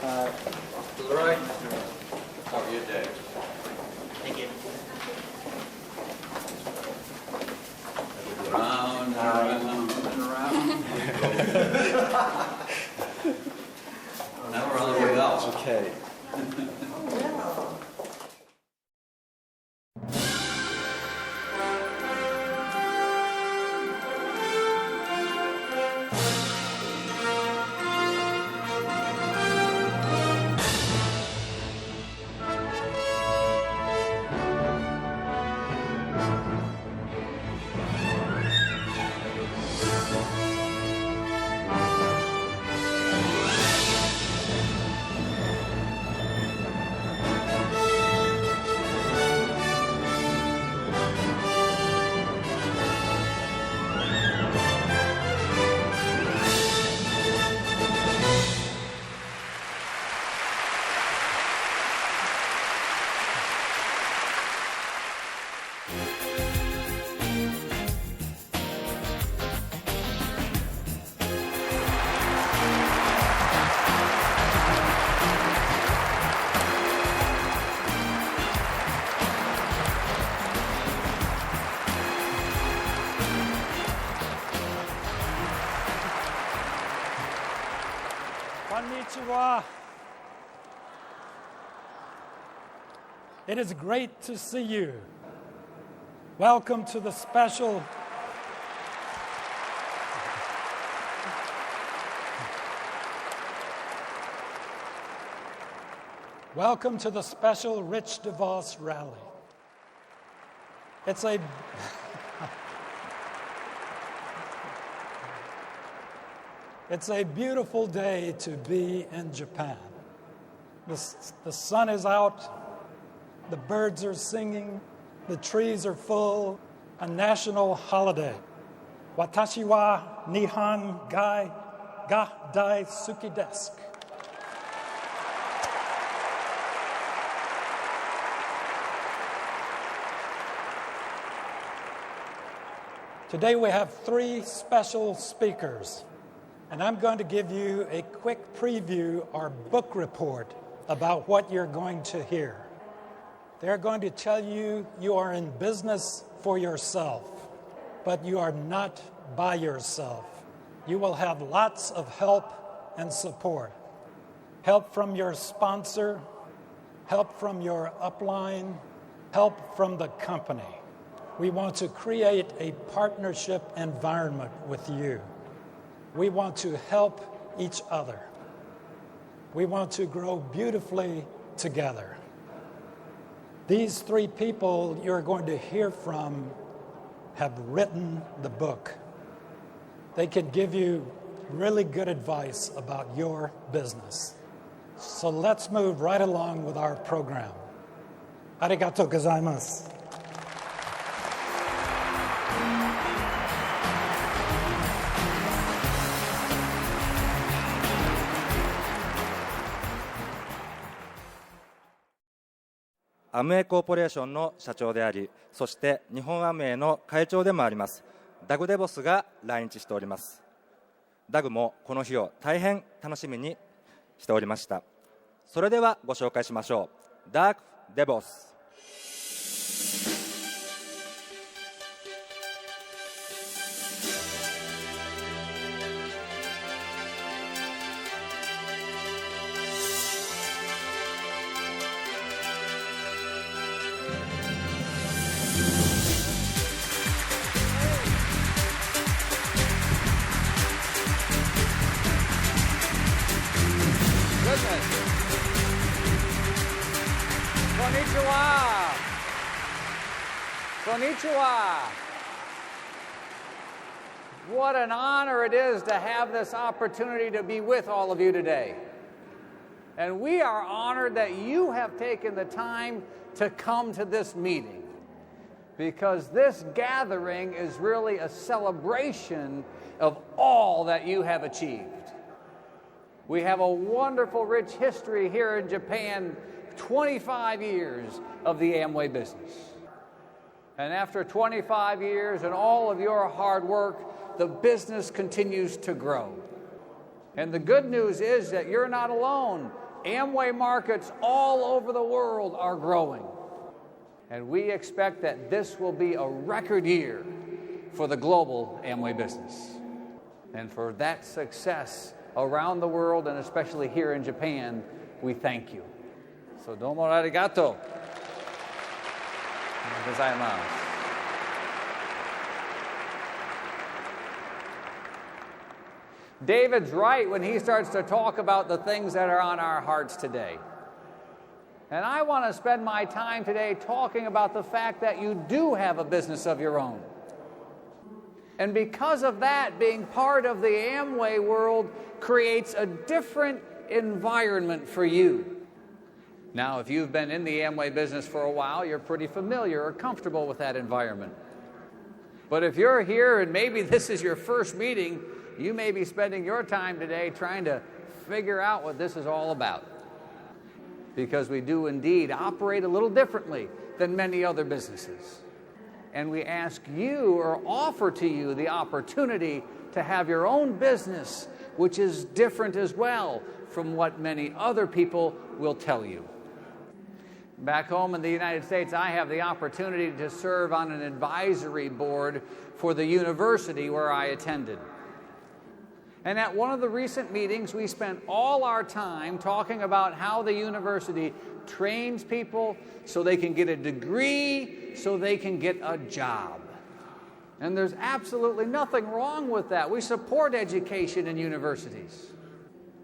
To the right, How are you, Dave? Thank you. Round and around and around. Now we're on the way out. Okay. Konnichiwa. It is great to see you. Welcome to the special Rich DeVos rally. It's a beautiful day to be in Japan. The sun is out, the birds are singing, the trees are full, a national holiday. Watashi wa Nihon ga daisuki desu. Today we have 3 special speakers. And I'm going to give you a quick preview or book report about what you're going to hear. They're going to tell you you are in business for yourself, but you are not by yourself. You will have lots of help and support. Help from your sponsor, help from your upline, help from the company. We want to create a partnership environment with you. We want to help each other. We want to grow beautifully together. These 3 people you're going to hear from have written the book. They can give you really good advice about your business. So let's move right along with our program. Arigatou gozaimasu.アムウェイコーポレーションの社長であり、そして日本アムウェイの会長でもありますダグ・デボスが来日しております。ダグもこの日を大変楽しみにしておりました。それではご紹介しましょう。ダグ・デボス。Konnichiwa. What an honor it is to have this opportunity to be with all of you today. And we are honored that you have taken the time to come to this meeting, because this gathering is really a celebration of all that you have achieved. We have a wonderful, rich history here in Japan, 25 years of the Amway business. And after 25 years and all of your hard work, the business continues to grow. And the good news is that you're not alone. Amway markets all over the world are growing. And we expect that this will be a record year for the global Amway business. And for that success around the world, and especially here in Japan, we thank you. So domo arigato gozaimasu. David's right when he starts to talk about the things that are on our hearts today. And I want to spend my time today talking about the fact that you do have a business of your own. And because of that, being part of the Amway world creates a different environment for you. Now, if you've been in the Amway business for a while, you're pretty familiar or comfortable with that environment. But if you're here and maybe this is your first meeting, you may be spending your time today trying to figure out what this is all about. Because we do indeed operate a little differently than many other businesses. And we ask you or offer to you the opportunity to have your own business, which is different as well from what many other people will tell you. Back home in the United States, I have the opportunity to serve on an advisory board for the university where I attended. And at one of the recent meetings, we spent all our time talking about how the university trains people so they can get a degree, so they can get a job. And there's absolutely nothing wrong with that. We support education in universities.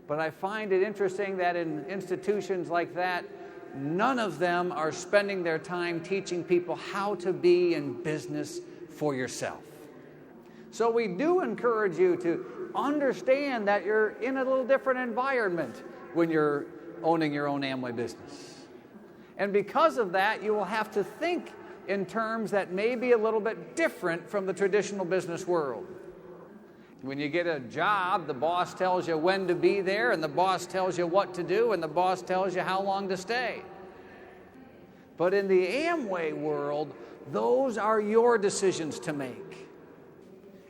But I find it interesting that in institutions like that, none of them are spending their time teaching people how to be in business for yourself. So we do encourage you to understand that you're in a little different environment when you're owning your own Amway business. And because of that, you will have to think in terms that may be a little bit different from the traditional business world. When you get a job, the boss tells you when to be there, and the boss tells you what to do, and the boss tells you how long to stay. But in the Amway world, those are your decisions to make.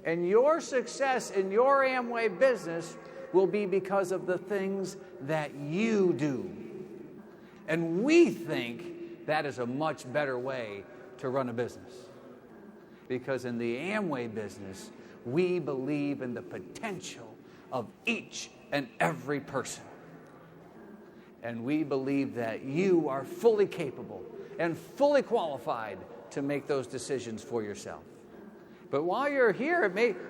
And your success in your Amway business will be because of the things that you do. And we think that is a much better way to run a business. Because in the Amway business, we believe in the potential of each and every person. And we believe that you are fully capable and fully qualified to make those decisions for yourself. But while you're here,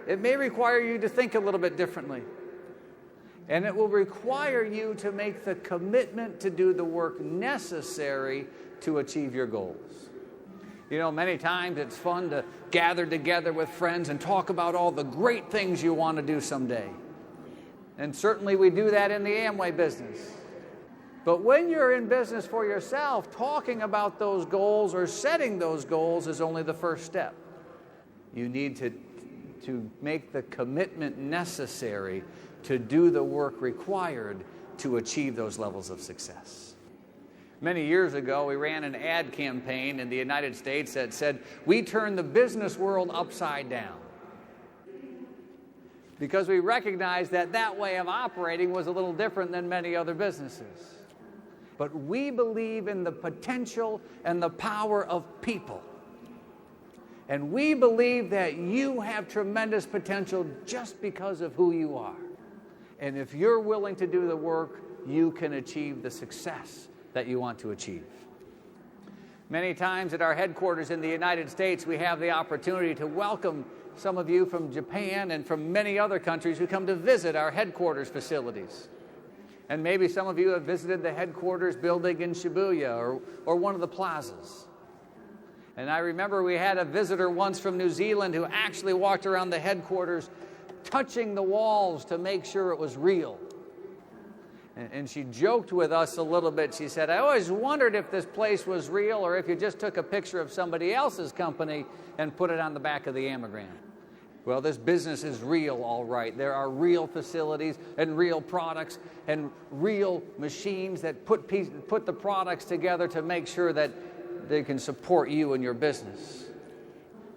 it may require you to think a little bit differently. And it will require you to make the commitment to do the work necessary to achieve your goals. You know, many times it's fun to gather together with friends and talk about all the great things you want to do someday. And certainly we do that in the Amway business. But when you're in business for yourself, talking about those goals or setting those goals is only the first step. You need to make the commitment necessary to do the work required to achieve those levels of success. Many years ago, we ran an ad campaign in the United States that said, "We turn the business world upside down." Because we recognized that that way of operating was a little different than many other businesses. But we believe in the potential and the power of people. And we believe that you have tremendous potential just because of who you are. And if you're willing to do the work, you can achieve the success that you want to achieve. Many times at our headquarters in the United States, we have the opportunity to welcome some of you from Japan and from many other countries who come to visit our headquarters facilities. And maybe some of you have visited the headquarters building in Shibuya or one of the plazas. And I remember we had a visitor once from New Zealand who actually walked around the headquarters touching the walls to make sure it was real. And she joked with us a little bit. She said, "I always wondered if this place was real or if you just took a picture of somebody else's company and put it on the back of the Amagram." Well, this business is real, all right. There are real facilities and real products and real machines that put the products together to make sure that they can support you and your business.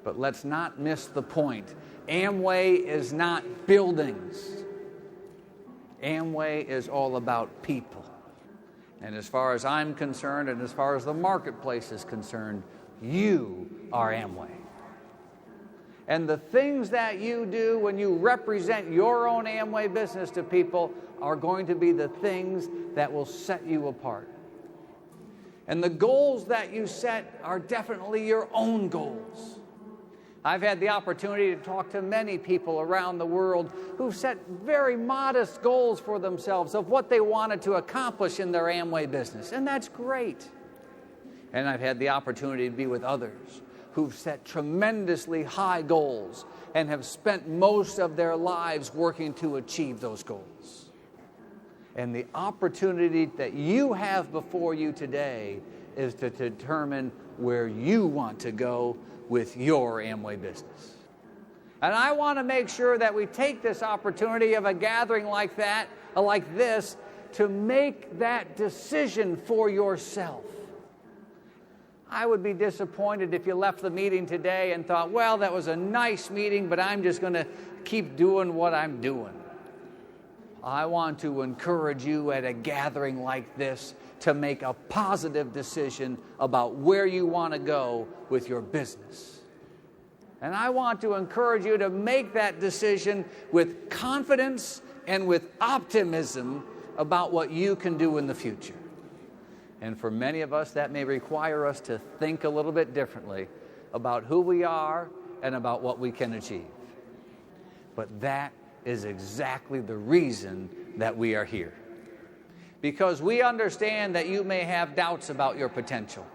But let's not miss the point. Amway is not buildings. Amway is all about people. And as far as I'm concerned, and as far as the marketplace is concerned, you are Amway. And the things that you do when you represent your own Amway business to people are going to be the things that will set you apart. And the goals that you set are definitely your own goals. I've had the opportunity to talk to many people around the world who've set very modest goals for themselves of what they wanted to accomplish in their Amway business, and that's great. And I've had the opportunity to be with others who've set tremendously high goals and have spent most of their lives working to achieve those goals. And the opportunity that you have before you today is to determine where you want to go with your Amway business. And I want to make sure that we take this opportunity of a gathering like that, like this, to make that decision for yourself. I would be disappointed if you left the meeting today and thought, well, that was a nice meeting, but I'm just going to keep doing what I'm doing. I want to encourage you at a gathering like this to make a positive decision about where you want to go with your business. And I want to encourage you to make that decision with confidence and with optimism about what you can do in the future. And for many of us, that may require us to think a little bit differently about who we are and about what we can achieve. But that is exactly the reason that we are here. Because we understand that you may have doubts about your potential.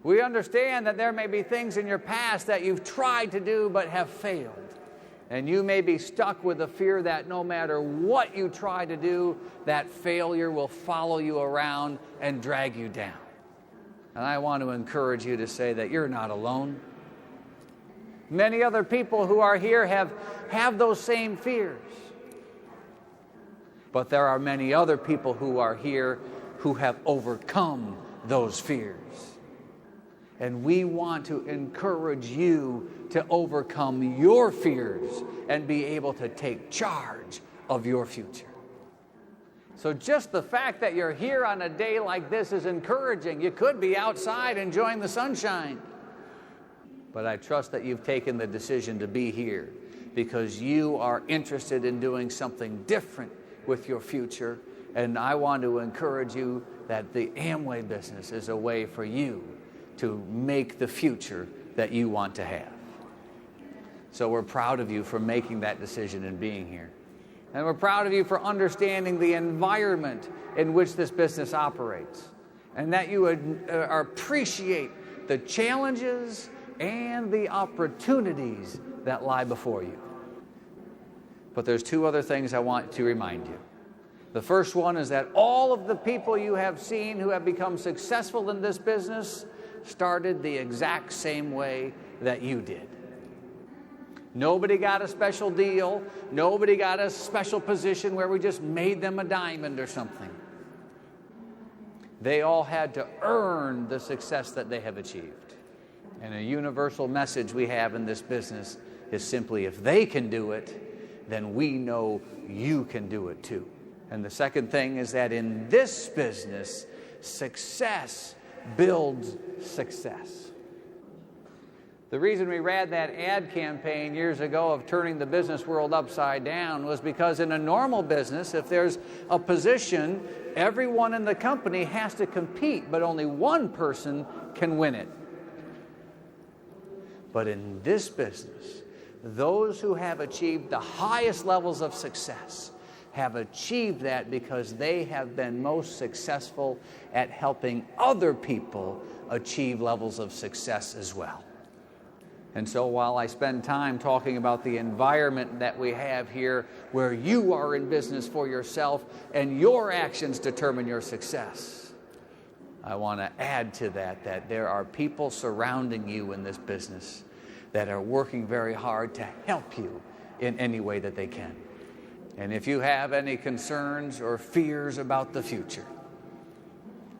We understand that there may be things in your past that you've tried to do but have failed. And you may be stuck with the fear that no matter what you try to do, that failure will follow you around and drag you down. And I want to encourage you to say that you're not alone. Many other people who are here have those same fears. But there are many other people who are here who have overcome those fears. And we want to encourage you to overcome your fears and be able to take charge of your future. So just the fact that you're here on a day like this is encouraging. You could be outside enjoying the sunshine. But I trust that you've taken the decision to be here because you are interested in doing something different with your future. And I want to encourage you that the Amway business is a way for you to make the future that you want to have. So we're proud of you for making that decision and being here. And we're proud of you for understanding the environment in which this business operates. And that you appreciate the challenges and the opportunities that lie before you. But there's two other things I want to remind you. The first one is that all of the people you have seen who have become successful in this business started the exact same way that you did. Nobody got a special deal. Nobody got a special position where we just made them a diamond or something. They all had to earn the success that they have achieved. And a universal message we have in this business is simply, if they can do it, then we know you can do it too. And the second thing is that in this business, success builds success. The reason we ran that ad campaign years ago of turning the business world upside down was because in a normal business, if there's a position, everyone in the company has to compete, but only one person can win it. But in this business, those who have achieved the highest levels of success have achieved that because they have been most successful at helping other people achieve levels of success as well. And so while I spend time talking about the environment that we have here where you are in business for yourself and your actions determine your success, I want to add to that there are people surrounding you in this business that are working very hard to help you in any way that they can. And if you have any concerns or fears about the future,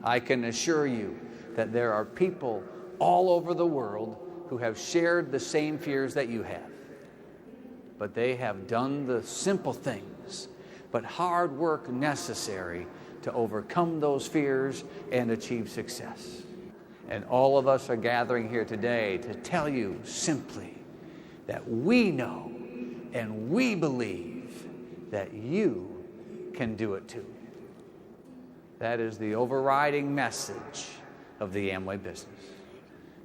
I can assure you that there are people all over the world who have shared the same fears that you have. But they have done the simple things, but hard work necessary to overcome those fears and achieve success. And all of us are gathering here today to tell you simply that we know and we believe that you can do it too. That is the overriding message of the Amway business.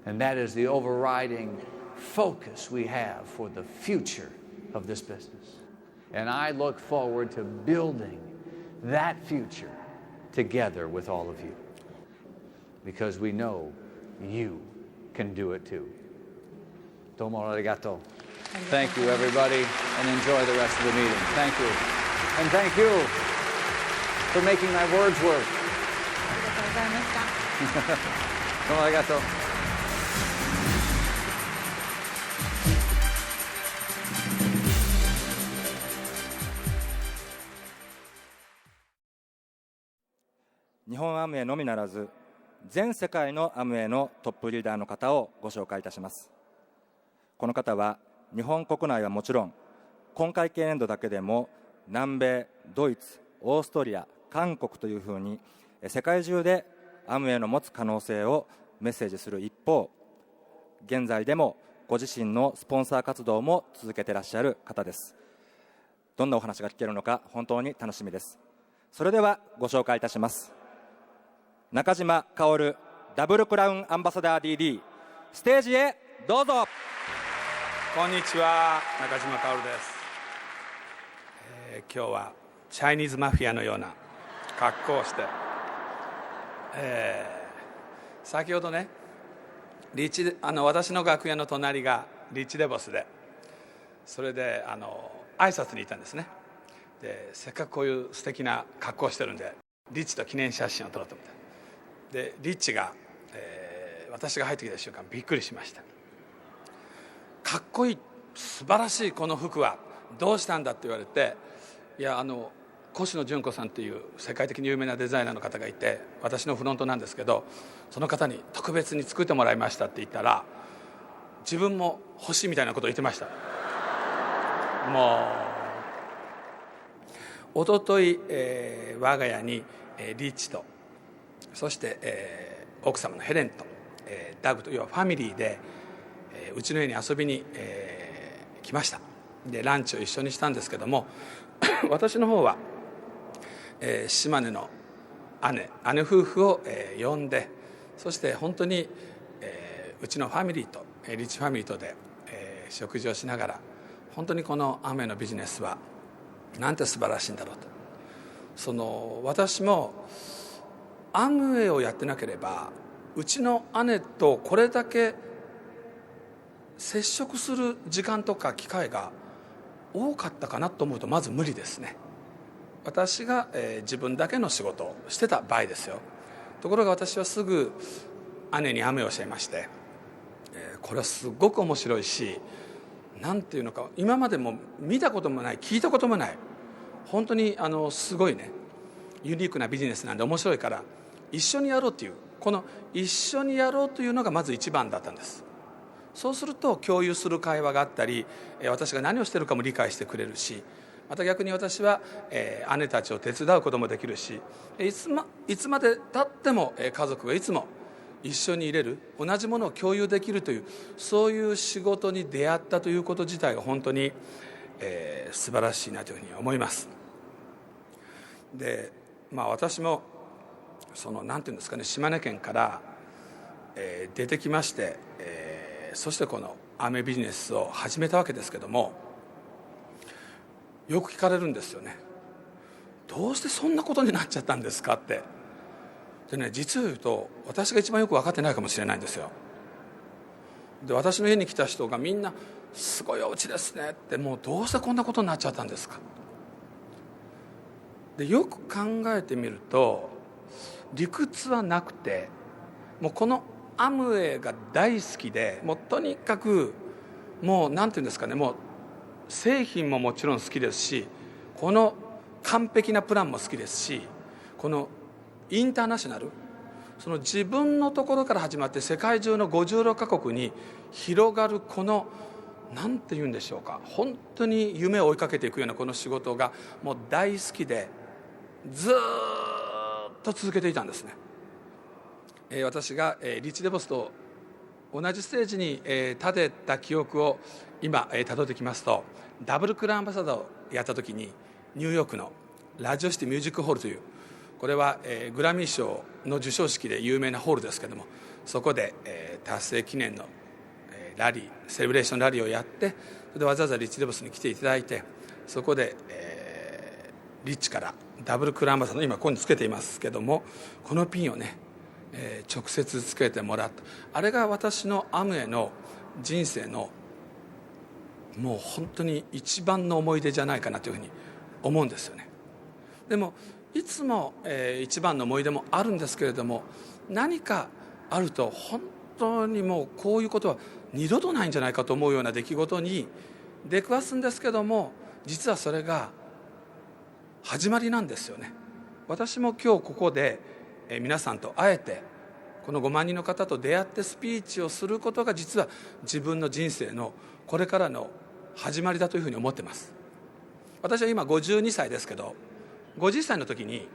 And that is the overriding focus we have for the future of this business. And I look forward to building that future together with all of you, because we know you can do it too. Domo arigato. Thank you, everybody, and enjoy the rest of the meeting. Thank you. And thank you for making my words work. ありがとうございました。どうもありがとう。日本アムウェイのみならず全世界のアムウェイのトップリーダーの方をご紹介いたします。この方は日本国内はもちろん今会計年度だけでも南米、ドイツ、オーストリア、韓国というふうに世界中でアムウェイの持つ可能性をメッセージする一方、現在でもご自身のスポンサー活動も続けていらっしゃる方です。どんなお話が聞けるのか本当に楽しみです。それではご紹介いたします。中島薫ダブルクラウンアンバサダー DD、 ステージへどうぞ。こんにちは、中島薫です。今日はチャイニーズマフィアのような格好をして、先ほどね、私の楽屋の隣がリッチ・デボスで、それで挨拶に行ったんですね。でせっかくこういう素敵な格好をしてるんでリッチと記念写真を撮ろうと思って、でリッチが、私が入ってきた瞬間びっくりしました。かっこいい、素晴らしい、この服はどうしたんだって言われて、いや越野純子さんっていう世界的に有名なデザイナーの方がいて、私のフロントなんですけど、その方に特別に作ってもらいましたって言ったら、自分も欲しいみたいなことを言ってました。もうおととい、我が家に、リッチとそして、奥様のヘレンと、ダグと、要はファミリーで、うちの家に遊びに、来ました。でランチを一緒にしたんですけども私の方は、島根の姉夫婦を、呼んで、そして本当に、うちのファミリーとリッチファミリーとで、食事をしながら、本当にこのアムウェイのビジネスはなんて素晴らしいんだろうと。私もアムウェイをやってなければうちの姉とこれだけ接触する時間とか機会が多かったかなと思うとまず無理ですね。私が、自分だけの仕事をしてた場合ですよ。ところが私はすぐ姉にアムウェイを教えまして、これはすごく面白いし、なんていうのか今までも見たこともない、聞いたこともない、本当にすごいねユニークなビジネスなんで面白いから一緒にやろうという、この一緒にやろうというのがまず一番だったんです。そうすると共有する会話があったり、私が何をしているかも理解してくれるし、また逆に私は、姉たちを手伝うこともできるし、いつまでたっても、家族がいつも一緒にいれる、同じものを共有できるという、そういう仕事に出会ったということ自体が本当に、素晴らしいなというふうに思います。で、私もなんていうんですかね、島根県から、出てきまして、そしてこのアムウェイビジネスを始めたわけですけども、よく聞かれるんですよね。どうしてそんなことになっちゃったんですかって。でね、実を言うと私が一番よく分かってないかもしれないんですよ。で私の家に来た人がみんな「すごいお家ですね」って、もうどうしてこんなことになっちゃったんですか。でよく考えてみると理屈はなくて、もうこのアムウェイが大好きで、もうとにかくもうなんていうんですかね、もう製品ももちろん好きですし、この完璧なプランも好きですし、このインターナショナル、その自分のところから始まって世界中の56カ国に広がるこのなんて言うんでしょうか、本当に夢を追いかけていくようなこの仕事がもう大好きで、ずっと続けていたんですね。私がリッチ・デボスと同じステージに立てた記憶を今たどってきますと、ダブルクラウンアンバサダーをやった時にニューヨークのラジオシティミュージックホールという、これはグラミー賞の授賞式で有名なホールですけれども、そこで達成記念のラリー、セレブレーションラリーをやって、それでわざわざリッチ・デボスに来ていただいて、そこでリッチからダブルクラウンアンバサダー、今ここにつけていますけども、このピンをね直接つけてもらった。あれが私のアムウェイの人生のもう本当に一番の思い出じゃないかなというふうに思うんですよね。でもいつも一番の思い出もあるんですけれども、何かあると本当にもうこういうことは二度とないんじゃないかと思うような出来事に出くわすんですけども、実はそれが始まりなんですよね。私も今日ここで皆さんと会えて、この5万人の方と出会ってスピーチをすることが、実は自分の人生のこれからの始まりだというふうに思っています。私は今52歳ですけど、50歳の時に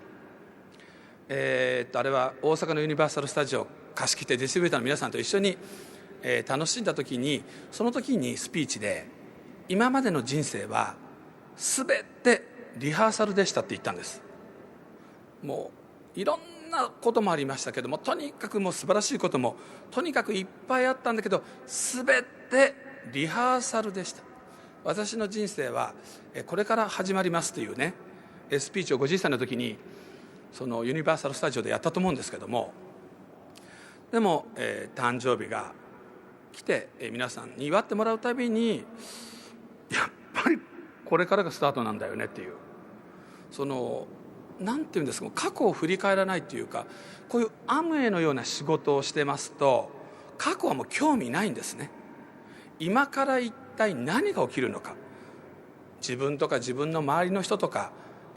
あれは大阪のユニバーサル・スタジオ貸し切ってディストリビューターの皆さんと一緒に楽しんだ時に、その時にスピーチで、今までの人生は全てリハーサルでしたって言ったんです。もういろんなこともありましたけども、とにかくもう素晴らしいこともとにかくいっぱいあったんだけど、全てリハーサルでした。私の人生はこれから始まりますというねスピーチを50歳の時にそのユニバーサル・スタジオでやったと思うんですけども、でも誕生日が来て皆さんに祝ってもらうたびに、やっぱりこれからがスタートなんだよねっていう、そのなんていうんですか、過去を振り返らないというか、こういうアムウェイのような仕事をしてますと、過去はもう興味ないんですね。今から一体何が起きるのか、自分とか自分の周りの人とか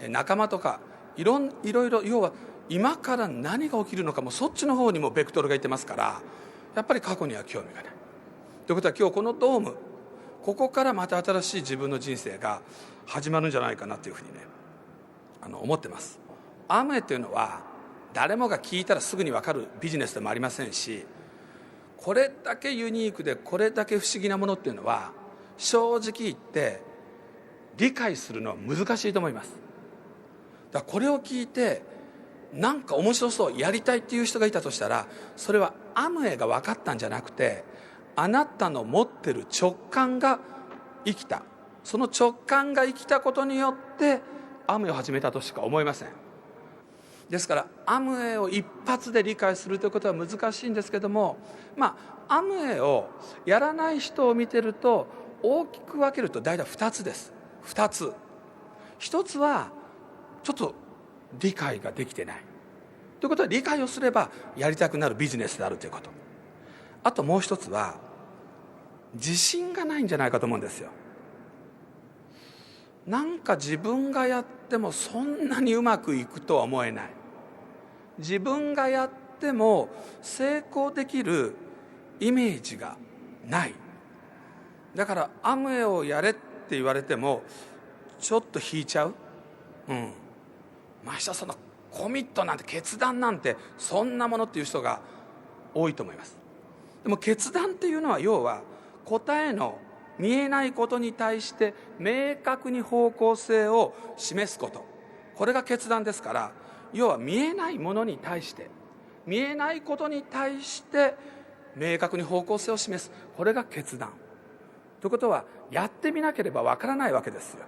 仲間とかいろいろ、要は今から何が起きるのか、もうそっちの方にもベクトルがいってますから、やっぱり過去には興味がない。ということは今日このドーム、ここからまた新しい自分の人生が始まるんじゃないかなというふうにね思ってます。アムウェイというのは誰もが聞いたらすぐに分かるビジネスでもありませんし、これだけユニークでこれだけ不思議なものっていうのは、正直言って理解するのは難しいと思います。だからこれを聞いてなんか面白そう、やりたいっていう人がいたとしたら、それはアムウェイが分かったんじゃなくて、あなたの持ってる直感が生きた、その直感が生きたことによってアムウェイを始めたとしか思えません。ですからアムウェイを一発で理解するということは難しいんですけども、アムウェイをやらない人を見てると大きく分けると大体2つです。2つ。1つはちょっと理解ができてないということは、理解をすればやりたくなるビジネスであるということ。あともう一つは自信がないんじゃないかと思うんですよ。なんか自分がやってもそんなにうまくいくとは思えない、自分がやっても成功できるイメージがない。だからアムウェイをやれって言われてもちょっと引いちゃう。ましてそのコミットなんて、決断なんてそんなものっていう人が多いと思います。でも決断っていうのは、要は答えの見えないことに対して明確に方向性を示すこと、これが決断ですから、要は見えないものに対して、見えないことに対して明確に方向性を示す、これが決断ということは、やってみなければわからないわけですよ。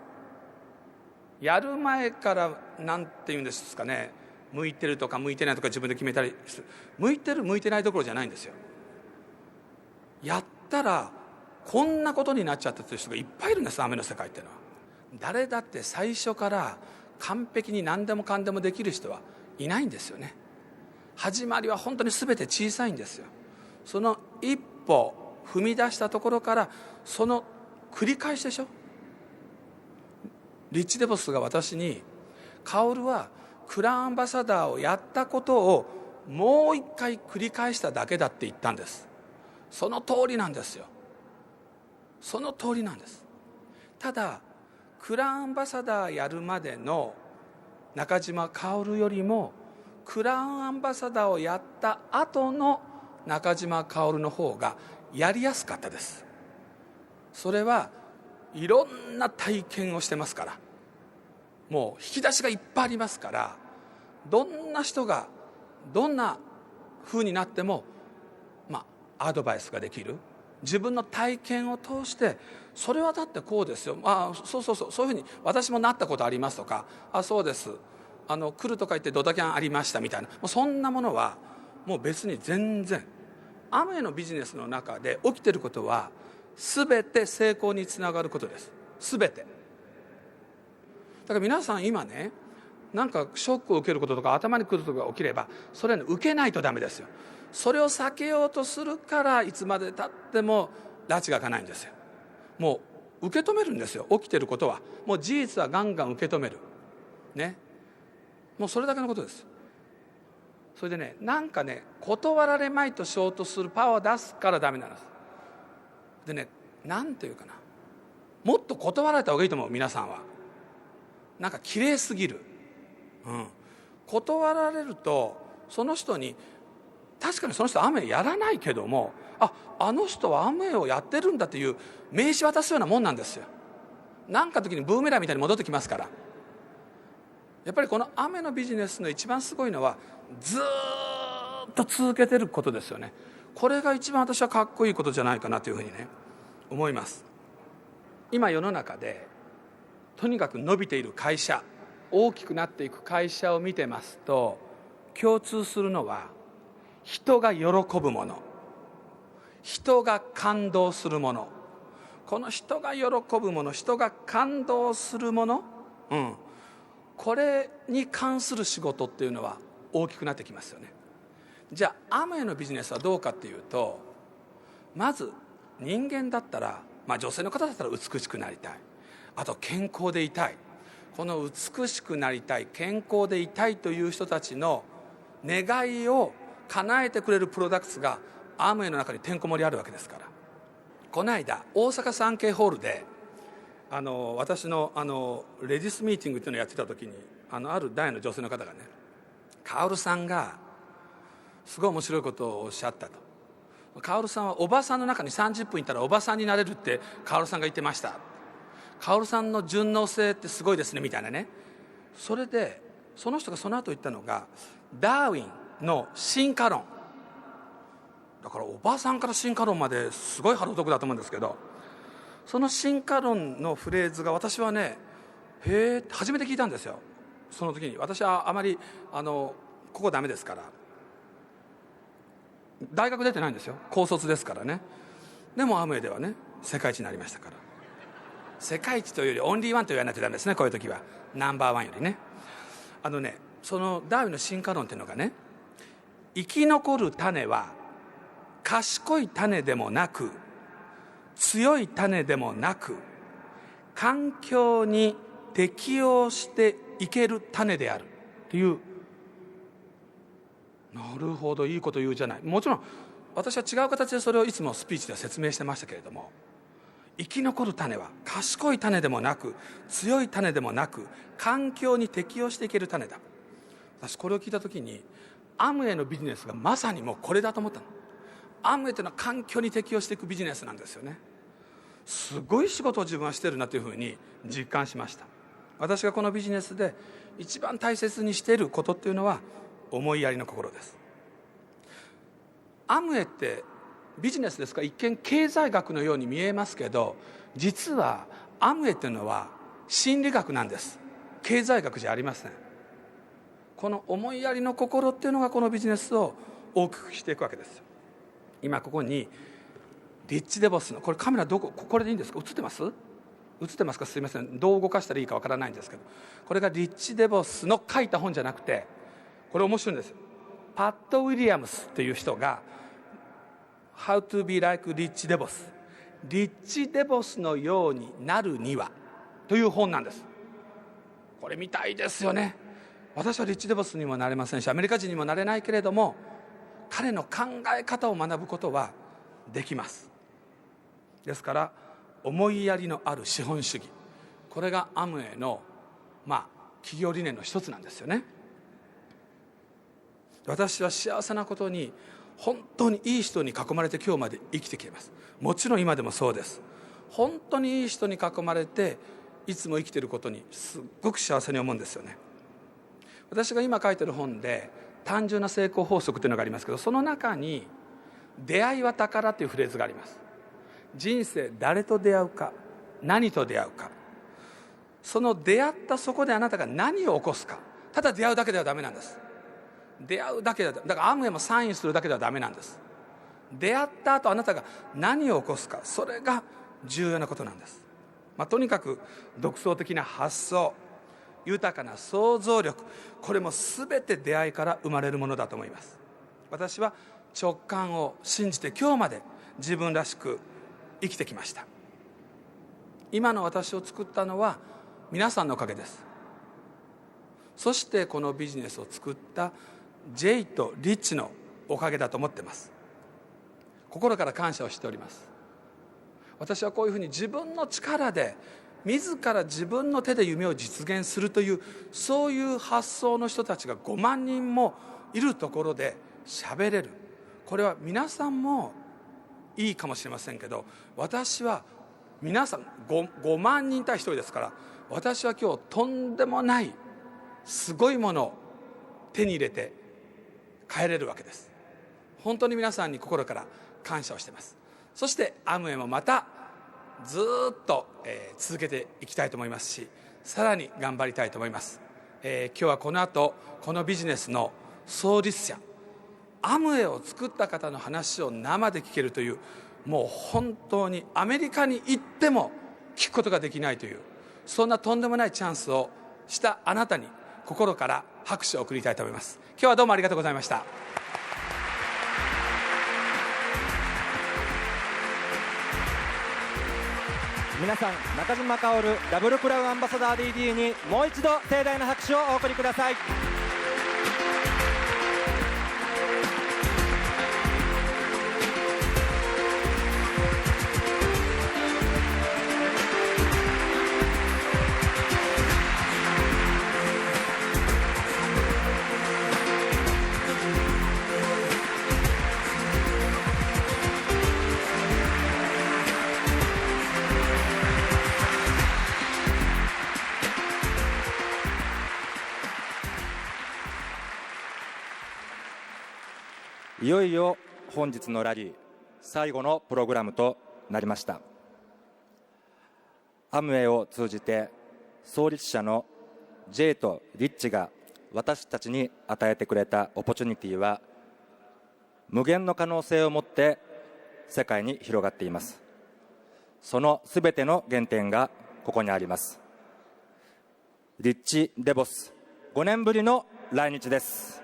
やる前からなんていうんですかね、向いてるとか向いてないとか自分で決めたりする、向いてる向いてないどころじゃないんですよ。やったらこんなことになっちゃったという人がいっぱいいるんです。雨の世界っていうのは。誰だって最初から完璧に何でもかんでもできる人はいないんですよね。始まりは本当に全て小さいんですよ。その一歩踏み出したところから、その繰り返しでしょ。リッチ・デボスが私に、カオルはクラウンアンバサダーをやったことをもう一回繰り返しただけだって言ったんです。その通りなんですよ。その通りなんです。ただクラウンアンバサダーやるまでの中島カオルよりも、クラウンアンバサダーをやった後の中島薫の方がやりやすかったです。それはいろんな体験をしてますから、もう引き出しがいっぱいありますから、どんな人がどんな風になっても、アドバイスができる。自分の体験を通して、それはだってこうですよ、そういうふうに私もなったことありますとか、そうです、来るとか言ってドタキャンありましたみたいな、もうそんなものはもう別に全然、アムウェイのビジネスの中で起きていることは全て成功につながることです。全てだから皆さん今ね、なんかショックを受けることとか頭にくることが起きれば、それを受けないとダメですよ。それを避けようとするから、いつまでたっても拉致が開かないんですよ。もう受け止めるんですよ。起きていることはもう事実はガンガン受け止めるね。もうそれだけのことです。それでね、なんかね、断られまいとしようとするパワーを出すからダメなんです。でね、なんていうかな、もっと断られた方がいいと思う。皆さんはなんか綺麗すぎる、断られるとその人に、確かにその人はアムウェイやらないけども、あの人はアムウェイをやってるんだっていう名刺渡すようなもんなんですよ。なんか時にブーメランみたいに戻ってきますから。やっぱりこのアムウェイのビジネスの一番すごいのは、ずっと続けてることですよね。これが一番私はかっこいいことじゃないかなというふうにね、思います。今世の中でとにかく伸びている会社、大きくなっていく会社を見てますと、共通するのは人が喜ぶもの、人が感動するもの。この人が喜ぶもの、人が感動するもの、これに関する仕事っていうのは大きくなってきますよね。じゃあアムウェイのビジネスはどうかっていうと、まず人間だったら、女性の方だったら美しくなりたい、あと健康でいたい。この美しくなりたい、健康でいたいという人たちの願いを叶えてくれるプロダクツがアムウェイの中にてんこ盛りあるわけですから。この間大阪サンケイホールで私のレディスミーティングっていうのをやってた時に、ある大の女性の方がね、薫さんがすごい面白いことをおっしゃったと。薫さんはおばさんの中に30分いたらおばさんになれるって薫さんが言ってました。薫さんの順応性ってすごいですねみたいなね。それでその人がその後言ったのが、ダーウィンの進化論だから、おばさんから進化論まですごい腹得だと思うんですけど、その進化論のフレーズが私はね、へえ初めて聞いたんですよ。その時に私はあまりここダメですから、大学出てないんですよ、高卒ですからね。でもアムウェイではね世界一になりましたから。世界一というよりオンリーワンと言わないとダメですね、こういう時は。ナンバーワンよりね。そのダーウィンの進化論っていうのがね、生き残る種は賢い種でもなく強い種でもなく、環境に適応していける種であるっていう。なるほど、いいこと言うじゃない。もちろん私は違う形でそれをいつもスピーチでは説明してましたけれども、生き残る種は賢い種でもなく強い種でもなく、環境に適応していける種だ。私これを聞いた時に、アムウェイのビジネスがまさにもうこれだと思ったの。アムウェイというのは環境に適応していくビジネスなんですよね。すごい仕事を自分はしてるなというふうに実感しました。私がこのビジネスで一番大切にしていることっていうのは思いやりの心です。アムウェイってビジネスですから一見経済学のように見えますけど、実はアムウェイっていうのは心理学なんです。経済学じゃありません。この思いやりの心っていうのがこのビジネスを大きくしていくわけですよ。今ここにリッチ・デボスの、これカメラどこ、これでいいんですか、映ってます？映ってますか？すいません、どう動かしたらいいかわからないんですけど、これがリッチ・デボスの書いた本じゃなくて、これ面白いんですよ。パッド・ウィリアムスっていう人が How to be like リッチ・デボス、リッチ・デボスのようになるにはという本なんです。これ見たいですよね。私はリッチ・デボスにもなれませんし、アメリカ人にもなれないけれども、彼の考え方を学ぶことはできます。ですから思いやりのある資本主義、これがアムウェイの企業理念の一つなんですよね。私は幸せなことに本当にいい人に囲まれて今日まで生きてきています。もちろん今でもそうです。本当にいい人に囲まれていつも生きていることにすっごく幸せに思うんですよね。私が今書いてる本で単純な成功法則というのがありますけど、その中に出会いは宝というフレーズがあります。人生誰と出会うか、何と出会うか、その出会ったそこであなたが何を起こすか。ただ出会うだけではダメなんです。出会うだけでは、だからアムウェイもサインするだけではダメなんです。出会った後あなたが何を起こすか、それが重要なことなんです。とにかく独創的な発想、豊かな想像力、これも全て出会いから生まれるものだと思います。私は直感を信じて今日まで自分らしく生きてきました。今の私を作ったのは皆さんのおかげです。そしてこのビジネスを作ったジェイとリッチのおかげだと思っています。心から感謝をしております。私はこういうふうに自分の力で自ら自分の手で夢を実現するという、そういう発想の人たちが5万人もいるところで喋れる。これは皆さんもいいかもしれませんけど、私は皆さん 5万人対1人ですから、私は今日とんでもないすごいものを手に入れて帰れるわけです。本当に皆さんに心から感謝をしています。そしてアムウェイもまたずっと、続けていきたいと思いますし、さらに頑張りたいと思います。今日はこの後このビジネスの創立者アムウェイを作った方の話を生で聞けるという、もう本当にアメリカに行っても聞くことができないという、そんなとんでもないチャンスをしたあなたに心から拍手を送りたいと思います。今日はどうもありがとうございました。皆さん、中島薫ダブルクラウンアンバサダー DD にもう一度盛大な拍手をお送りください。いよいよ本日のラリー最後のプログラムとなりました。アムウェイを通じて創立者のジェイとリッチが私たちに与えてくれたオポチュニティは無限の可能性を持って世界に広がっています。そのすべての原点がここにあります。リッチ・デボス5年ぶりの来日です。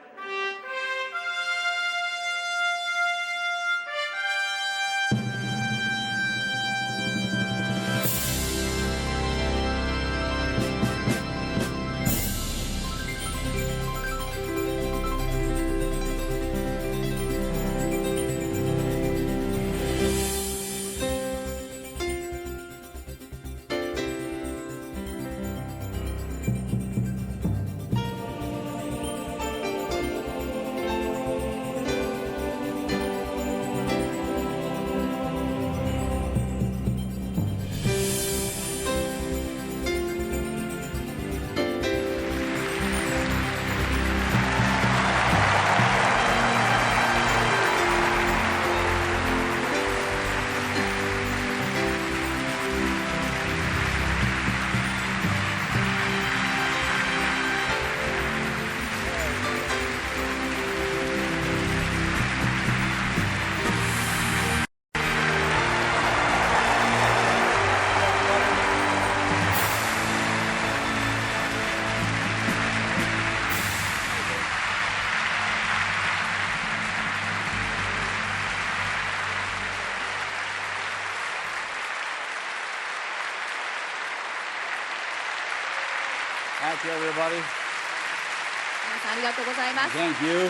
Thank you, everybody. 皆さんありがとうございます。 Thank you.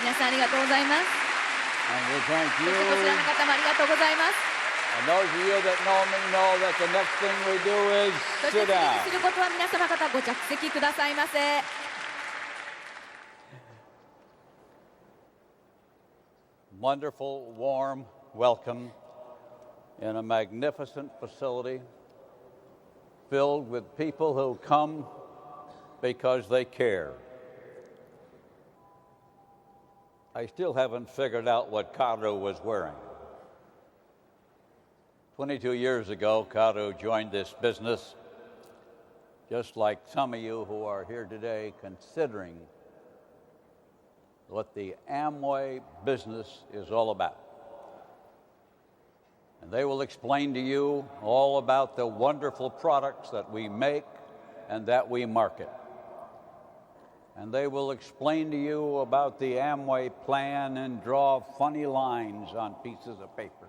皆さんありがとうございます。 And we thank そ you. してこちらの方もありがとうございます。 And those of you that know me know that the next thing we do is そして sit 次 down. にすることは皆様方ご着席くださいませ。wonderful, warm welcome in a magnificent facility filled with people who come because they care. I still haven't figured out what Karu was wearing. 22 years ago, Karu joined this business, just like some of you who are here today considering what the Amway business is all about. And they will explain to you all about the wonderful products that we make and that we market. And they will explain to you about the Amway plan and draw funny lines on pieces of paper.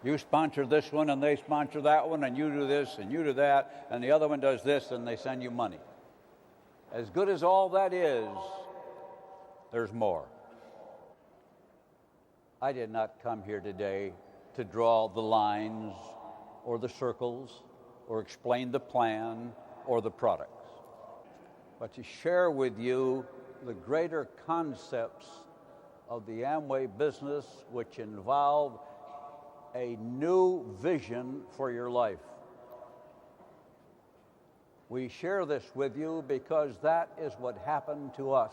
You sponsor this one and they sponsor that one, and you do this and you do that, and the other one does this and they send you money. As good as all that is, there's more. I did not come here today to draw the lines or the circles or explain the plan or the products, but to share with you the greater concepts of the Amway business, which involve a new vision for your life. We share this with you because that is what happened to us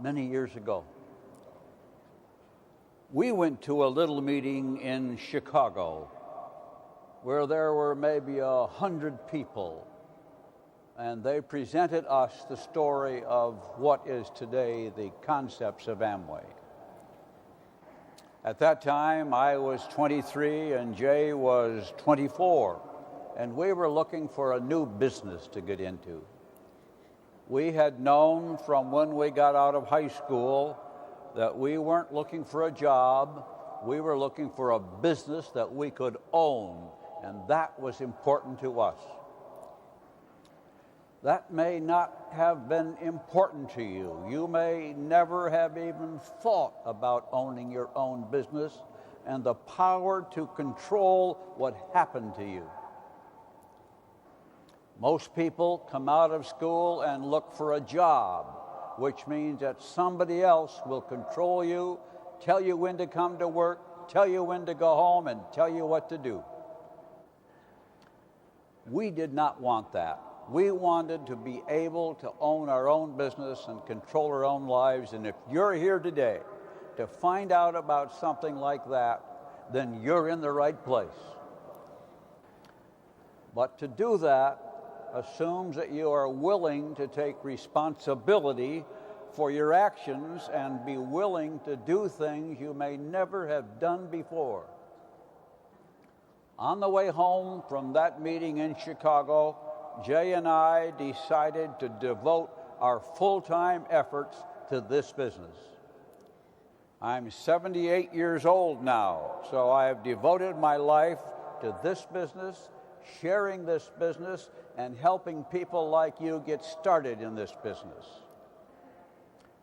many years ago. We went to a little meeting in Chicago where there were maybe 100 people, and they presented us the story of what is today the concepts of Amway. At that time, I was 23 and Jay was 24, and we were looking for a new business to get into. We had known from when we got out of high school that we weren't looking for a job, we were looking for a business that we could own, and that was important to us. That may not have been important to you. You may never have even thought about owning your own business and the power to control what happened to you. Most people come out of school and look for a job, which means that somebody else will control you, tell you when to come to work, tell you when to go home, and tell you what to do. We did not want that. We wanted to be able to own our own business and control our own lives. And if you're here today to find out about something like that, then you're in the right place. But to do that assumes that you are willing to take responsibility for your actions and be willing to do things you may never have done before. On the way home from that meeting in Chicago, Jay and I decided to devote our full-time efforts to this business. I'm 78 years old now, so I have devoted my life to this business, sharing this business, and helping people like you get started in this business.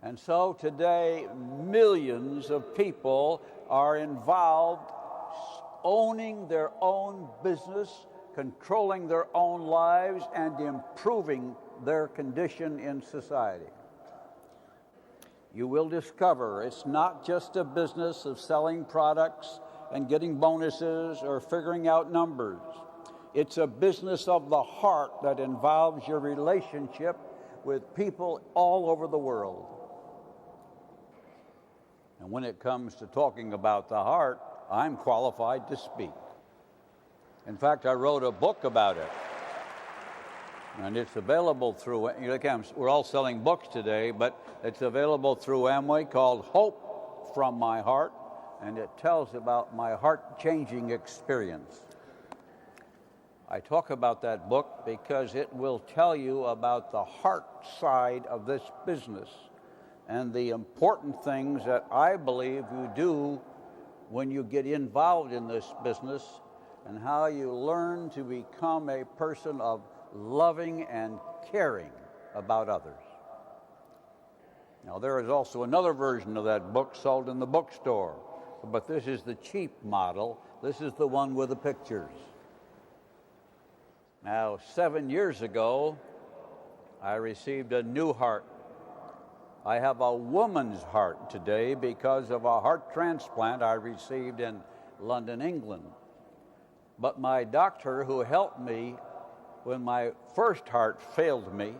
And so today, millions of people are involved owning their own business, controlling their own lives, and improving their condition in society. You will discover it's not just a business of selling products and getting bonuses or figuring out numbers. It's a business of the heart that involves your relationship with people all over the world. And when it comes to talking about the heart, I'm qualified to speak. In fact, I wrote a book about it. And it's available through, we're all selling books today, but it's available through Amway, called Hope from My Heart, and it tells about my heart-changing experience. I talk about that book because it will tell you about the heart side of this business and the important things that I believe you do when you get involved in this business, and how you learn to become a person of loving and caring about others. Now, there is also another version of that book sold in the bookstore, but this is the cheap model. This is the one with the pictures. Now, 7 years ago, I received a new heart. I have a woman's heart today because of a heart transplant I received in London, England. But my doctor, who helped me when my first heart failed me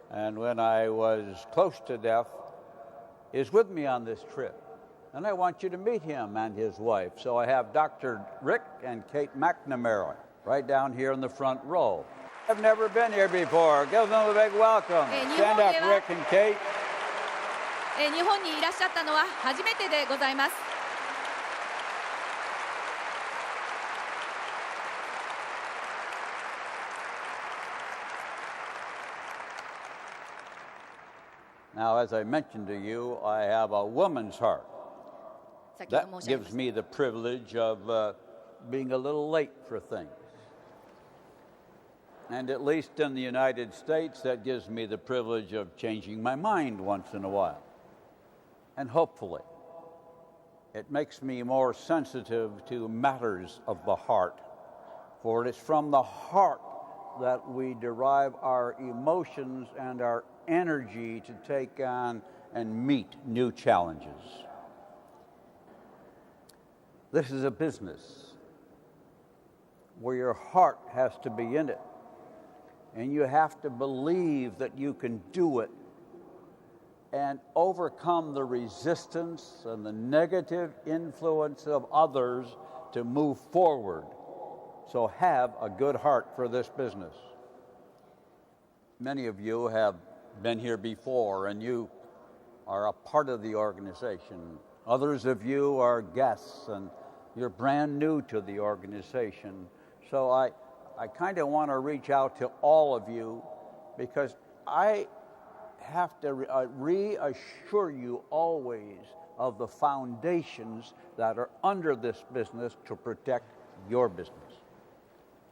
and when I was close to death, is with me on this trip. And I want you to meet him and his wife. So I have Dr. Rick and Kate McNamara right down here in the front row. I've never been here before. Give them a big welcome. Stand up, Rick and Kate. 日本にいらっしゃったのは初めてでございます。Now, as I mentioned to you, I have a woman's heart. 先ほど That 申し上げま gives した。 me the privilege of being a little late for things. And at least in the United States, that gives me the privilege of changing my mind once in a while. And hopefully, it makes me more sensitive to matters of the heart. For it is from the heart that we derive our emotions and our energy to take on and meet new challenges. This is a business where your heart has to be in it, and you have to believe that you can do it and overcome the resistance and the negative influence of others to move forward. So have a good heart for this business. Many of you have been here before, and you are a part of the organization. Others of you are guests, and you're brand new to the organization. So I kind of want to reach out to all of you, because I have to reassure you always of the foundations that are under this business to protect your business.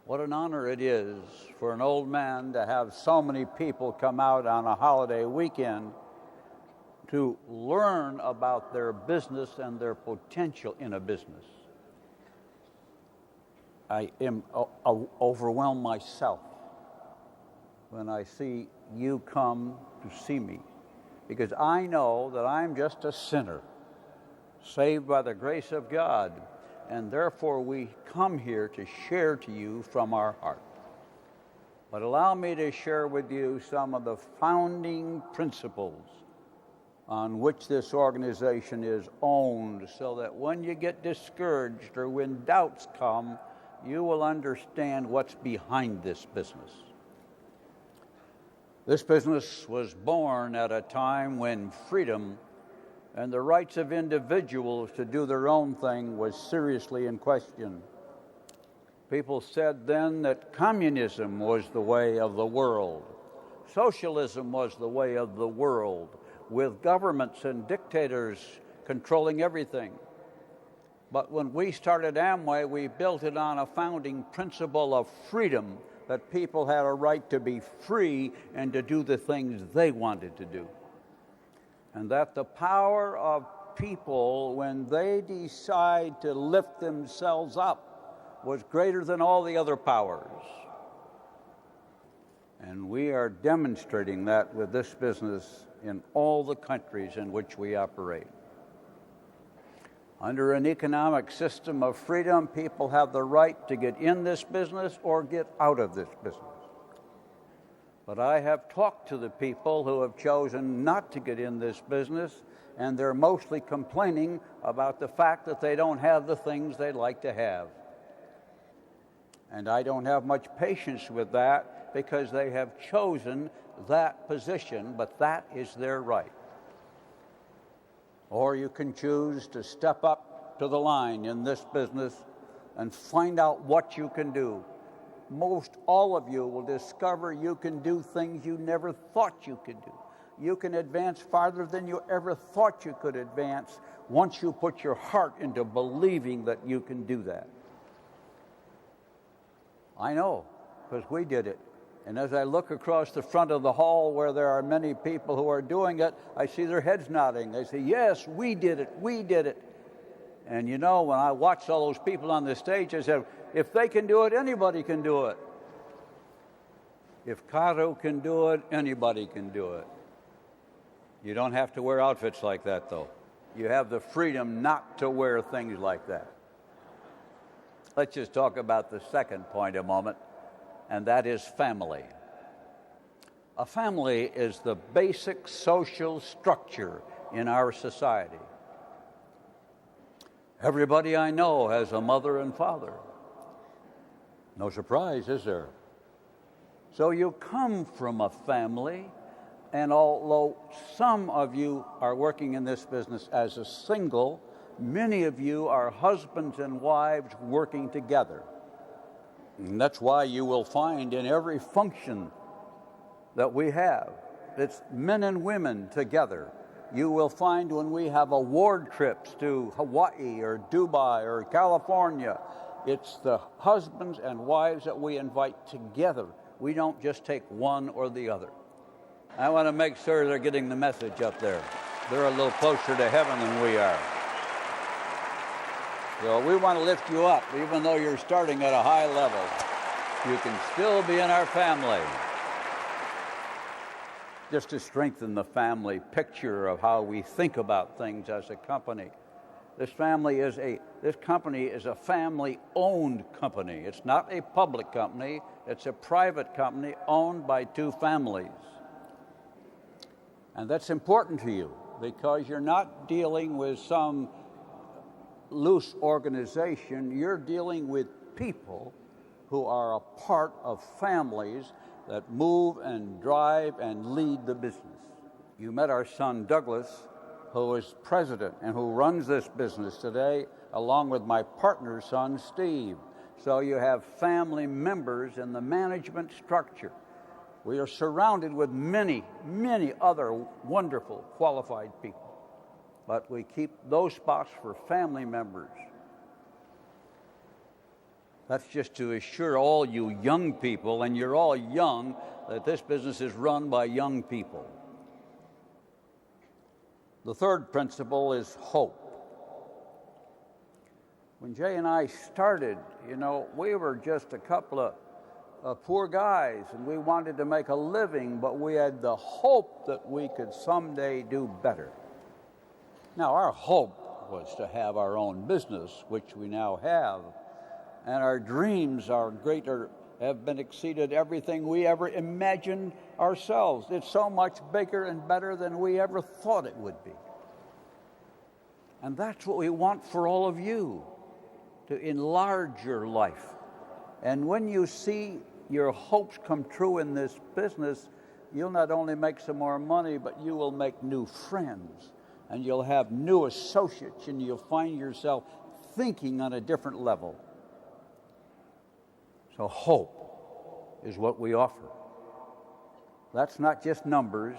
What an honor it is for an old man to have so many people come out on a holiday weekend to learn about their business and their potential in a business. I am overwhelmed myself when I see you come to see me, because I know that I'm just a sinner saved by the grace of God, and therefore we come here to share to you from our heart. But allow me to share with you some of the founding principles on which this organization is owned, so that when you get discouraged or when doubts come, you will understand what's behind this business. This business was born at a time when freedom and the rights of individuals to do their own thing was seriously in question. People said then that communism was the way of the world. Socialism was the way of the world, with governments and dictators controlling everything. But when we started Amway, we built it on a founding principle of freedom, that people had a right to be free and to do the things they wanted to do. And that the power of people, when they decide to lift themselves up, was greater than all the other powers. And we are demonstrating that with this business in all the countries in which we operate. Under an economic system of freedom, people have the right to get in this business or get out of this business. But I have talked to the people who have chosen not to get in this business, and they're mostly complaining about the fact that they don't have the things they'd like to have. And I don't have much patience with that, because they have chosen that position, but that is their right. Or you can choose to step up to the line in this business and find out what you can do. Most all of you will discover you can do things you never thought you could do. You can advance farther than you ever thought you could advance once you put your heart into believing that you can do that. I know, because we did it. And as I look across the front of the hall where there are many people who are doing it, I see their heads nodding. They say, yes, we did it, we did it. And you know, when I watched all those people on the stage, I said, if they can do it, anybody can do it. If Caro can do it, anybody can do it. You don't have to wear outfits like that, though. You have the freedom not to wear things like that. Let's just talk about the second point a moment, and that is family. A family is the basic social structure in our society. Everybody I know has a mother and father. No surprise, is there? So you come from a family, and although some of you are working in this business as a single, many of you are husbands and wives working together. And that's why you will find in every function that we have, it's men and women together. You will find when we have award trips to Hawaii or Dubai or California, it's the husbands and wives that we invite together. We don't just take one or the other. I want to make sure they're getting the message up there. They're a little closer to heaven than we are. So we want to lift you up, even though you're starting at a high level. You can still be in our family. Just to strengthen the family picture of how we think about things as a company. This company is a family-owned company. It's not a public company. It's a private company owned by two families. And that's important to you because you're not dealing with some loose organization. You're dealing with people who are a part of families that move and drive and lead the business. You met our son Douglas, who is president and who runs this business today, along with my partner's son Steve. So you have family members in the management structure. We are surrounded with many, many other wonderful, qualified people. But we keep those spots for family members. That's just to assure all you young people, and you're all young, that this business is run by young people. The third principle is hope. When Jay and I started, we were just a couple of poor guys, and we wanted to make a living, but we had the hope that we could someday do better. Now, our hope was to have our own business, which we now have, and our dreams are greater, have been exceeded everything we ever imagined ourselves. It's so much bigger and better than we ever thought it would be. And that's what we want for all of you, to enlarge your life. And when you see your hopes come true in this business, you'll not only make some more money, but you will make new friends, and you'll have new associates, and you'll find yourself thinking on a different level. So hope is what we offer. That's not just numbers.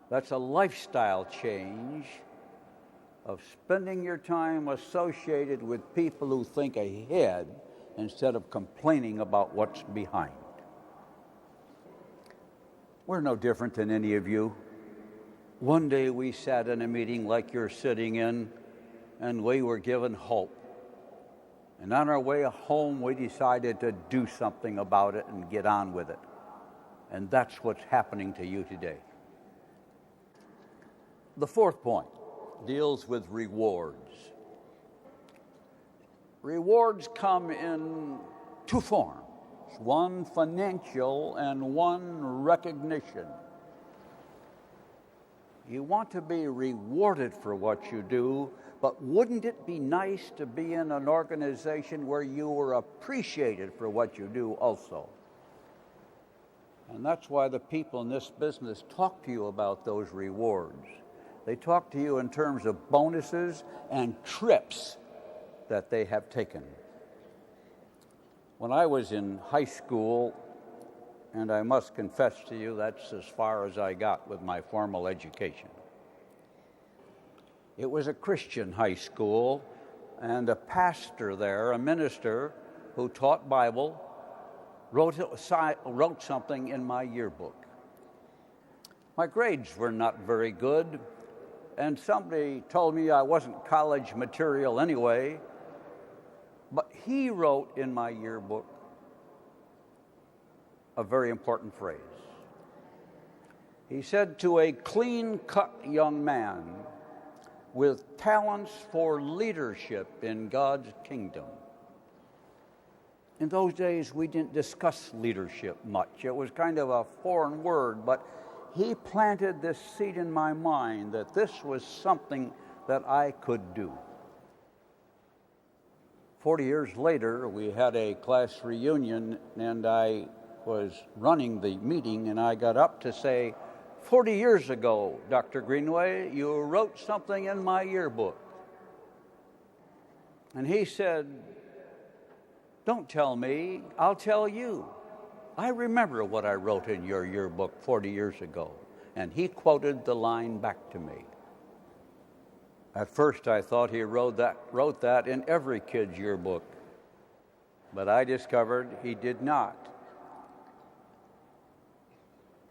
That's a lifestyle change of spending your time associated with people who think ahead instead of complaining about what's behind. We're no different than any of you. One day we sat in a meeting like you're sitting in, and we were given hope. And on our way home, we decided to do something about it and get on with it. And that's what's happening to you today. The fourth point deals with rewards. Rewards come in two forms, one financial and one recognition. You want to be rewarded for what you do, but wouldn't it be nice to be in an organization where you were appreciated for what you do also? And that's why the people in this business talk to you about those rewards. They talk to you in terms of bonuses and trips that they have taken. When I was in high school, and I must confess to you, that's as far as I got with my formal education. It was a Christian high school, and a pastor there, a minister who taught Bible, wrote something in my yearbook. My grades were not very good, and somebody told me I wasn't college material anyway, but he wrote in my yearbook a very important phrase. He said to a clean-cut young man with talents for leadership in God's kingdom. In those days, we didn't discuss leadership much. It was kind of a foreign word, but he planted this seed in my mind that this was something that I could do. 40 years later, we had a class reunion, and I was running the meeting, and I got up to say, 40 years ago, Dr. Greenway, you wrote something in my yearbook. And he said, don't tell me, I'll tell you. I remember what I wrote in your yearbook 40 years ago. And he quoted the line back to me. At first I thought he wrote that in every kid's yearbook. But I discovered he did not.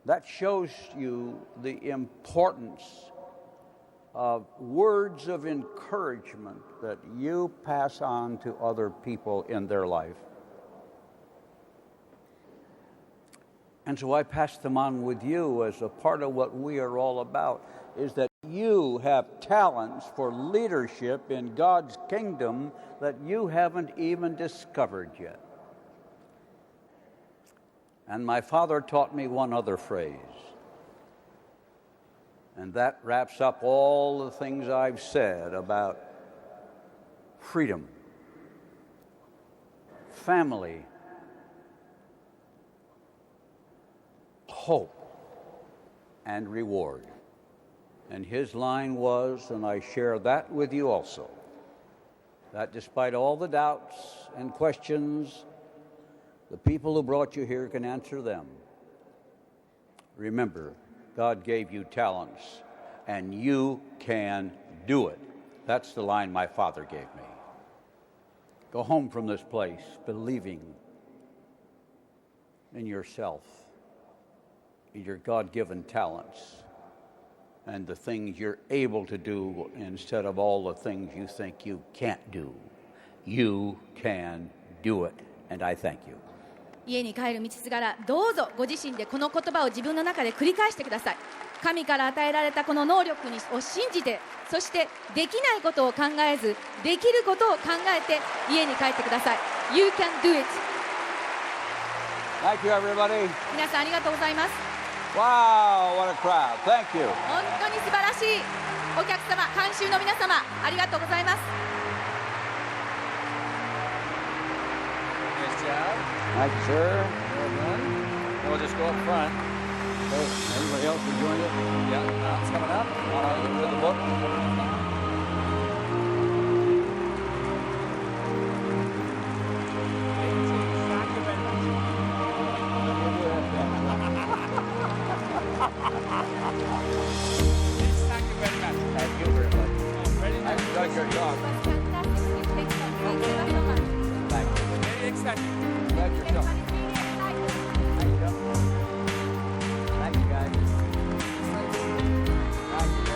That shows you the importance of words of encouragement that you pass on to other people in their life. And so I pass them on with you as a part of what we are all about, is that you have talents for leadership in God's kingdom that you haven't even discovered yet. And my father taught me one other phrase, and that wraps up all the things I've said about freedom, family, hope, and reward. And his line was, and I share that with you also, that despite all the doubts and questions, the people who brought you here can answer them. Remember, God gave you talents, and you can do it. That's the line my father gave me. Go home from this place believing in yourself, in your God-given talents, and the things you're able to do instead of all the things you think you can't do. You can do it, and I thank you. 家に帰る道すがら、どうぞご自身でこの言葉を自分の中で繰り返してください。神から与えられたこの能力を信じて、そしてできないことを考えず、できることを考えて家に帰ってください。You can do it. Thank you, everybody. 皆さんありがとうございます。Wow, what a crowd. Thank you. 本当に素晴らしいお客様、観衆の皆様、ありがとうございます。Nice job. Thank you, sir. Well done. We'll just go up front. Everybody else will join it? Yeah, now it's coming up. With the book. Thank you very much. I enjoyed your talk. Thank you. Very exciting. Glad you're talking. Thank you. Thank you, guys. Thank you.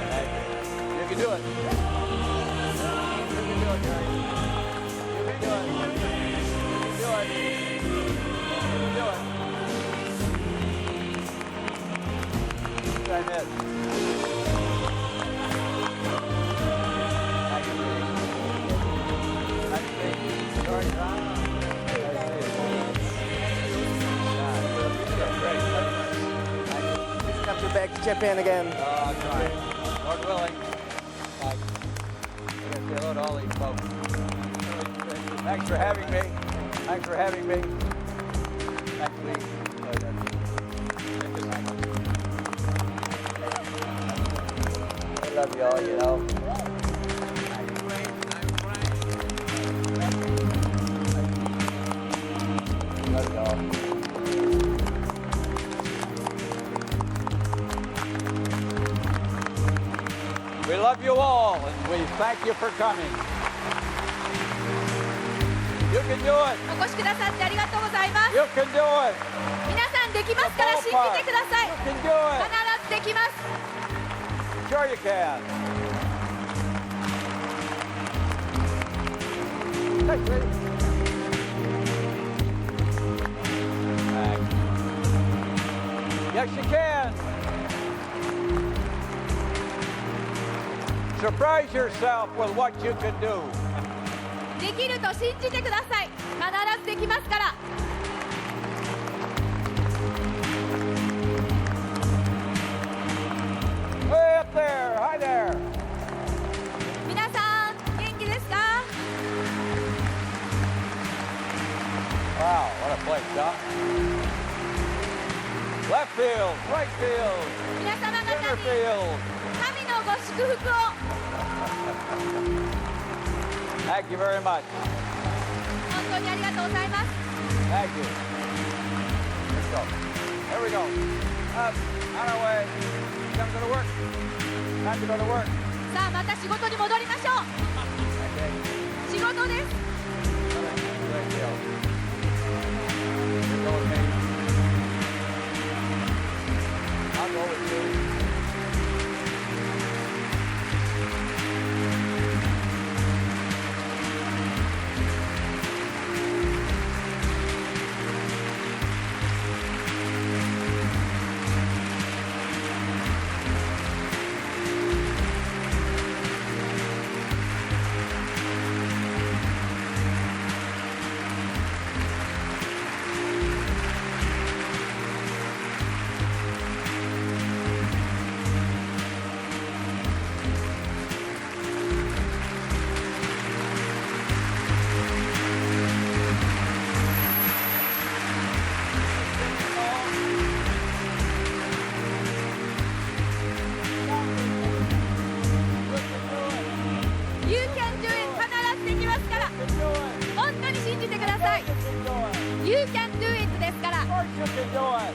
Thank you. You can do it. You can do it, guys. You can do it. You can do it. You can do it. Try this. Come to back to Japan again. I'll try. Lord willing. I got to say hello to all these folks. Thanks for having me. Thanks for having me. Thanks for me. I love you all, you know. Love you all. We love you all, and we thank you for coming. You can do it. お越しくださってありがとうございます。 You can do it. 皆さんできますから信じてください。 You can do it. 必ずできます。 Sure you can. That's great. Yes, you can. Surprise yourself with what you can do. できると信じてください。必ずできますから。Way up there. Hi there. 皆さん元気ですか？ Wow, what a place, huh? Left field, right field, 皆様 center 方に field. 神のご祝福を。 Thank you very much. 本当にありがとうございます。 Thank you. Let's go. Here we go. Up, on our way. Time to go to work. Time to go to work. さあまた仕事に戻りましょう。 Okay. 仕事です。 Great deal. You go with me. I'll go with you. You can do it 必ずできますから。本当に信じてください。You can do it ですから。 Of course you can do it.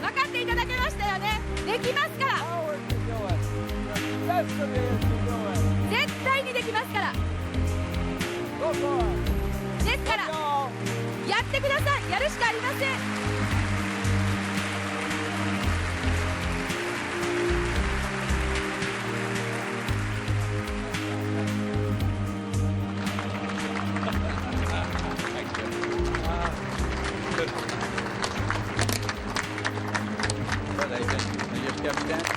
分かっていただけましたよね。できますから。 Howard can do it. The best of you can do it. 絶対にできますから。 Go for it. ですから Go. やってください。やるしかありません。 They just kept standing.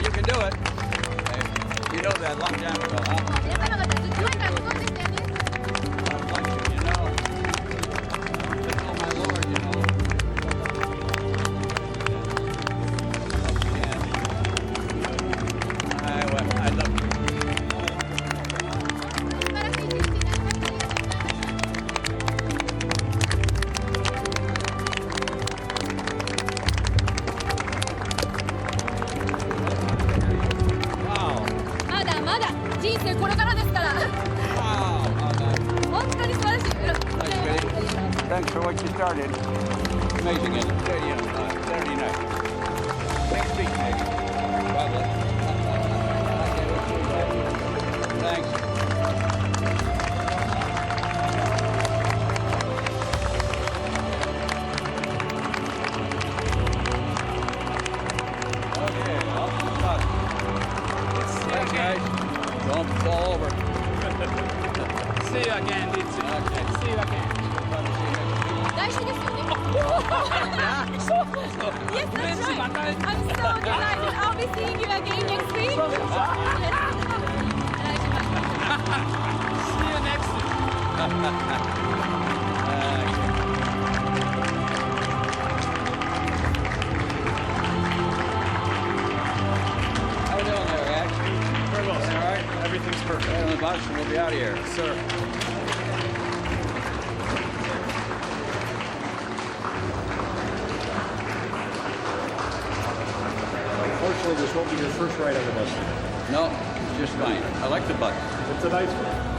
You can do it. You know that a long time ago, huh? 皆様方ずっと前からご存知でしたよね。 Like you know. Oh my Lord, you know. I love you. 素晴らしい一日になりますね。 Wow. まだまだ人生これからですから。 Wow. How nice. 本当に素晴らしい。 Thanks, Billy. Thanks for what you started. Amazing, isn't it? Saturday night. Thanks, speak, maybe. Probably. Thanks. Okay, off to the bus. Hey, guys, don't fall over. See you again, Richie. Okay. See you again. 来週ですよね。Yes, that's right. I'm so delighted. I'll be seeing you again next week. お願いします。 See you next week. How we doing there, Rex? Very well, sir. All right? Everything's perfect. Get on the bus and we'll be out of here. Sir. Unfortunately, this won't be your first ride on the bus. No, it's just fine. I like the bus. It's a nice one.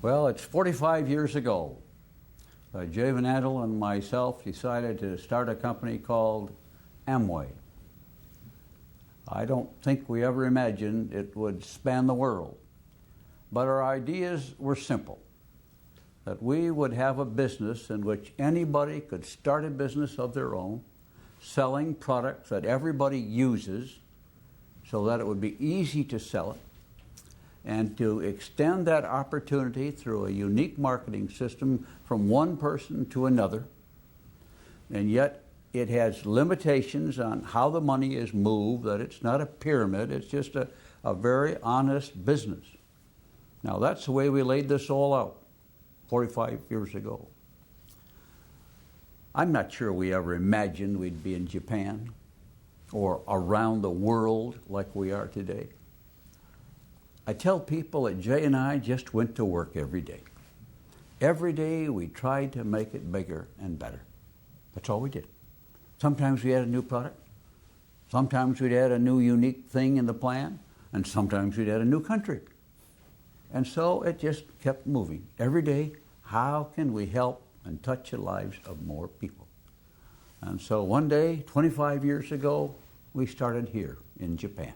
Well, it's 45 years ago. Jay Van Andel and myself decided to start a company called Amway. I don't think we ever imagined it would span the world. But our ideas were simple, that we would have a business in which anybody could start a business of their own, selling products that everybody uses so that it would be easy to sell it, and to extend that opportunity through a unique marketing system from one person to another. And yet it has limitations on how the money is moved, that it's not a pyramid, it's just a very honest business. Now that's the way we laid this all out 45 years ago. I'm not sure we ever imagined we'd be in Japan or around the world like we are today. I tell people that Jay and I just went to work every day. Every day we tried to make it bigger and better. That's all we did. Sometimes we had a new product. Sometimes we'd add a new unique thing in the plan. And sometimes we'd add a new country. And so it just kept moving. Every day, how can we help and touch the lives of more people? And so one day, 25 years ago, we started here in Japan.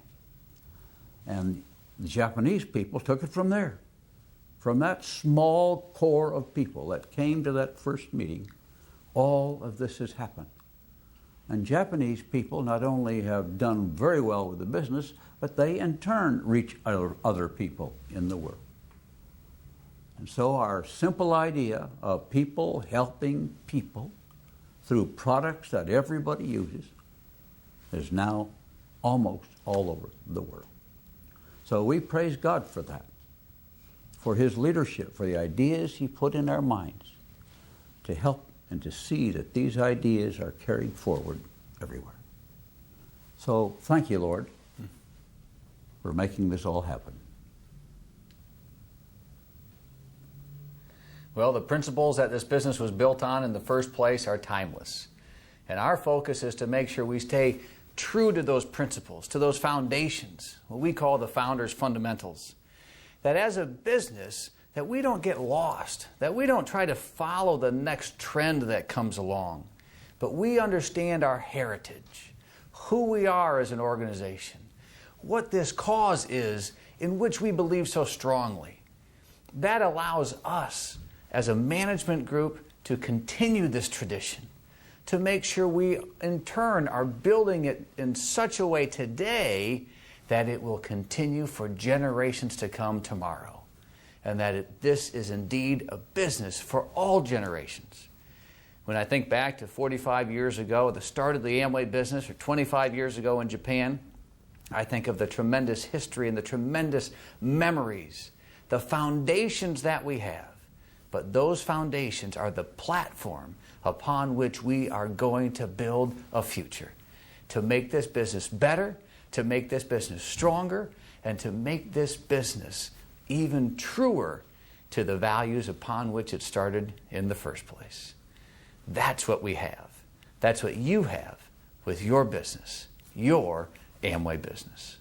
And the Japanese people took it from there. From that small core of people that came to that first meeting, all of this has happened. And Japanese people not only have done very well with the business, but they in turn reach other people in the world. And so our simple idea of people helping people through products that everybody uses is now almost all over the world. So we praise God for that, for His leadership, for the ideas He put in our minds to help and to see that these ideas are carried forward everywhere. So thank you, Lord, for making this all happen. Well, the principles that this business was built on in the first place are timeless. And our focus is to make sure we stay true to those principles, to those foundations, what we call the founder's fundamentals. That as a business, that we don't get lost, that we don't try to follow the next trend that comes along, but we understand our heritage, who we are as an organization, what this cause is in which we believe so strongly. That allows us as a management group to continue this tradition, to make sure we in turn are building it in such a way today that it will continue for generations to come tomorrow. And that this is indeed a business for all generations. When I think back to 45 years ago, the start of the Amway business, or 25 years ago in Japan, I think of the tremendous history and the tremendous memories, the foundations that we have. But those foundations are the platform upon which we are going to build a future, to make this business better, to make this business stronger, and to make this business even truer to the values upon which it started in the first place. That's what we have. That's what you have with your business, your Amway business.